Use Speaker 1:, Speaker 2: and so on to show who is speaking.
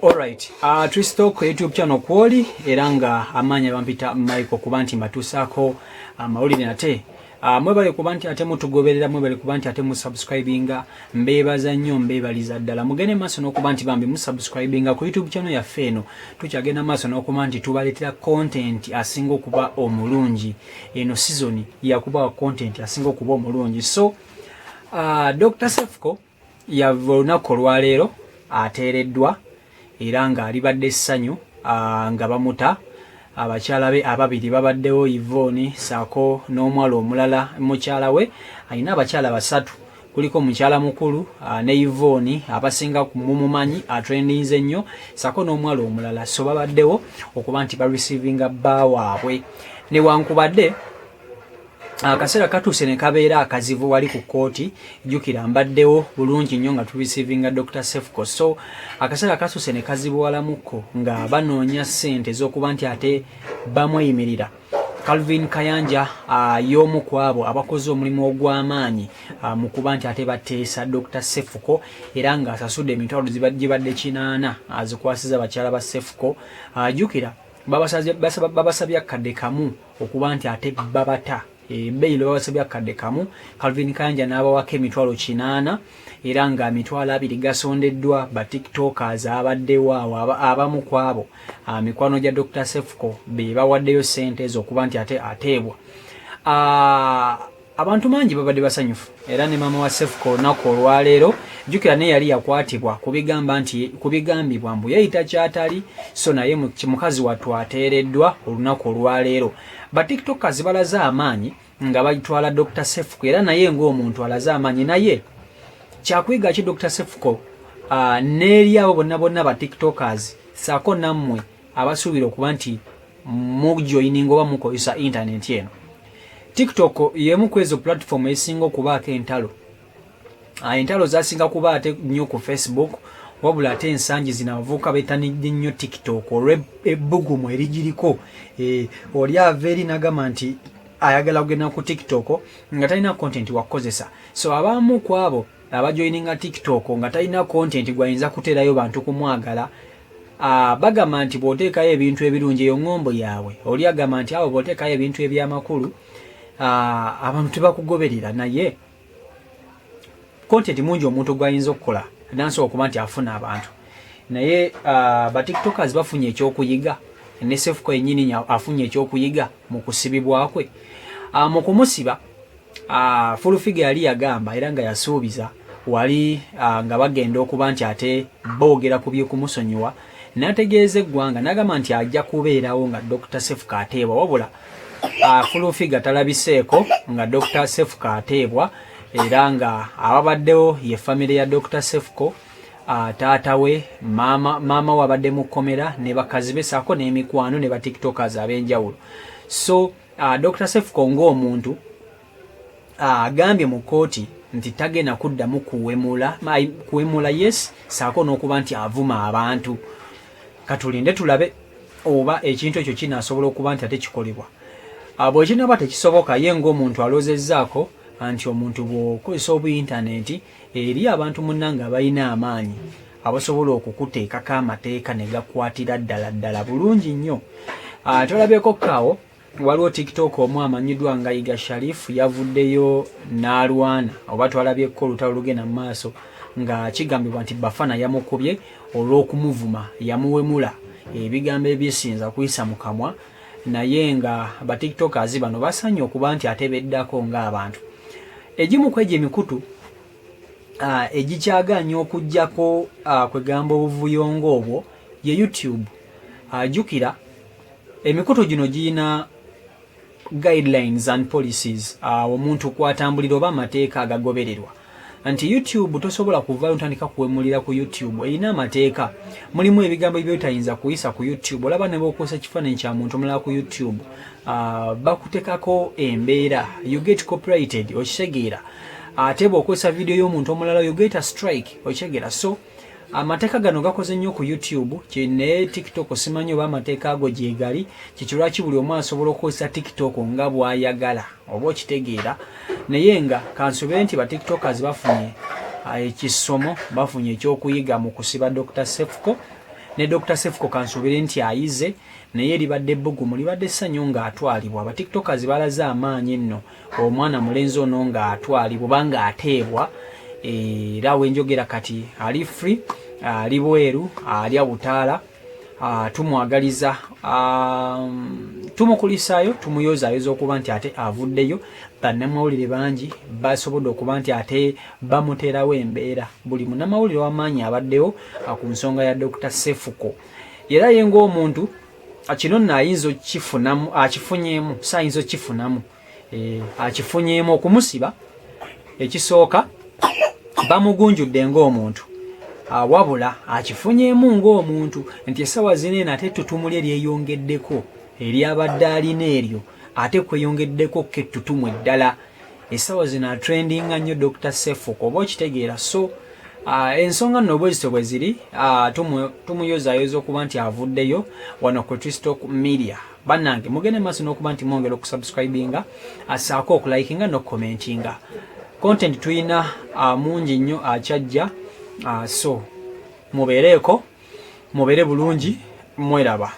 Speaker 1: Alright, Tristo ku YouTube channel kwoli era nga amanya bampita Michael kubanti matusako mawulire nate mwebale kubanti ate mutugoberera mwebale kubanti ate musubscribinga mbebaza nnyo mbebaliza ddala mugene maso n'okubanti bambi musubscribinga ku YouTube channel ya Feno tukyagenda maso n'okubanti tubaletera content asinga okuba omulungi eno season ya kuba content asinga okuba omulungi so Dr. Cephco yavunako lwaleero ateereddwa era nga Libade Sanyu nga Bamuta abakyala be ababiri babaddewo Yvonne Sako n'omwalo omulala mukyala we alina abakyala basatu kuliko mukyala mukulu ne Yvonne abasinga kumumumanyi atrendinze nnyo Sako n'omwalo omulala so babaddewo okuba nti ba receiving bawaabwe ne wankubadde akaseera katuse ne kabeera akazivu wali ku kooti jukira mbaddewo bulungi nnyo nga tu receiving Dr. Cephco so akaseera katuse ne kazivu walamuko nga banoonya ssente z'okuba nti ate bamweyimirira Calvin Kayanja y'omu kwabo abakoze omulimu ogw'amaanyi mu kuba nti ate bateesa Dr. Cephco era nga asasudde emitwalo gibadde 8 azikwasiza bakyala ba Cephco jukira babasabye akadde kamu okuba nti ate babata Beilo babasabye akadde kamu Calvin Kayanja n'abawako emitwalo 8 era nga mitwalo 2 gasondeddwa ba tiktokers abaddewo abamu kwabo mikwano gya Dr. Cephco be bawaddeyo ssente z'okuba nti ate ateebwa abantu mangi babadde basanyufu era ne mama wa Cephco nako olwaleero jukira ne yali yakwatibwa kubigambibwa mbu yayita kyatali so naye mukazi wattu ateereddwa olunaku olwaleero ba tiktokers balaza amaanyi nga bayitwala Dr. Cephco era naye ng'omuntu alaza amaanyi naye kyakwiga ki Dr. Cephco n'eri abo bonna ba tiktokers Sako nammwe abasuubira okuba nti mujoininga oba mukozesa internet eno TikTok yemu kwezo platform esinga okubaako entalo entalo zasinga kuba ate nnyo ku Facebook wabula ate ensangi zinavuka betanidde nnyo TikTok olw'ebbugumu erigiriko oli ava eri n'agamba nti ayagala kugenda ku TikTok nga talina content wakozesa so abamu ku abo abajoininga TikTok nga talina content gwayinza kuteerayo bantu kumwagala bagamba nti bw'oteekayo ebintu ebirungi eyo ngombo yaabwe oli agamba nti abo bw'oteekayo ebintu ebyamakulu abantu tebakugoberera naye content mungi omuntu gwayinza okukola nanso okuba nti afuna abantu naye ba tiktokers bafunye ekyokuyiga ne Cephco yennyini afunye ekyokuyiga mu kusibibwa kwe mu kumusiba full figure yali yagamba era nga yasuubiza wali nga bagenda okuba nti ate boogera ku by'okumusonyiwa n'ategeeza eggwanga n'agamba nti ajja kubeerawo nga Dr. Cephco ateebwa wabula full figure talabiseeko nga Dr. Cephco ateebwa era nga ababaddewo ye family ya Dr. Cephco taata we mama wabadde Mukomera ne bakazi be Sako n'emikwano ne ba tiktokers ab'enjawulo so Dr. Cephco ng'omuntu agambye mu kooti nti tagenda kuddamu kuwemula yes Sako n'okuba nti avuma abantu katulinde tulabe oba ekintu ekyo kinaasobola okuba nti ate kikolebwa bwe kinaba tekisoboka ye ng'omuntu alozezzaako anti omuntu bw'okozesa obu-internet eri abantu munnanga balina amaanyi abasobola okukuteekako amateeka ne gakwatira ddala bulungi nnyo tolabyeko kaawo waliwo TikTok omu amanyiddwa nga Yiga Sharifu yavuddeyo n'alwana oba twalabyeko olutalo lugenda mu maaso nga kigambibwa nti Bafana yamukubye olw'okumuvuma yamuwemula ebigambo ebyesinza kuyisa mu kamwa naye nga ba tiktokers bano basanye okuba nti atebeddako ng'abantu egimu kwegyo emikutu egikyaganya okujjako kwegamba obuvuyongo obwo ye YouTube jukira emikutu gino giyina guidelines and policies omuntu kwatambulira oba amateeka agagobererwa anti YouTube tosobola kuvaayo ntandika kuwemulira ku YouTube erina amateeka mulimu ebigambo ebyotayinza kuyisa ku YouTube olaba ne bwokozesa ekifaananyi kya muntu omulala ku YouTube bakutekako embeera you get copyrighted okitegeera ate bw'okozesa video y'omuntu omulala you get a strike okitegeera so amateeka gano gakoze nnyo ku YouTube ne TikTok simanyi oba amateeka ago gyegali kikirwaki buli omu asobola okukozesa TikTok nga bw'ayagala oba okitegeera naye nga kansobe nti ba tiktokers bafunye ekisomo bafunye ekyokuyiga mu kusiba Dr. Cephco ne Dr. Cephco kansubiri nti Ayize naye libadde ebbugumu libadde Sanyu nga atwalibwa. Aba tiktokers balaze amaanyi nno omwana mulenzi ono nga atwalibwa banga ateebwa era wenjogera kati ali free ali bweru ali abutaala tumwagaliza tumukulisayo tumuyozayo okuba nti ate avuddeyo bannamawulire bangi basobodde okuba nti ate bamuterawo embeera buli munnamawulire w'amaanyi abaddewo ku nsonga ya Dr. Cephco era ye ng'omuntu kino nno ayinza okifunamu akifunyeemu sayinza okifunamu akifunyeemu okumusiba ekisooka bamugunjudde ng'omuntu wabula akifunyeemu ng'omuntu nti essaawa zino ate ettutumu lye lyeyongeddeko eryabadde alina eryo ate kweyongeddeko kettutumu eddala essaawa zino atrendinga nnyo Dr. Cephco oba okitegeera so ensonga nno bwezito bwe ziri tumuyozayoza okuba nti avuddeyo wano ku Crystal Media bannange mugende maaso n'okuba nti mwongera okusubscribinga asaako okulikinga n'okukomentinga content tuyina mungi nnyo akyajja so mubeereko mubeere bulungi mweraba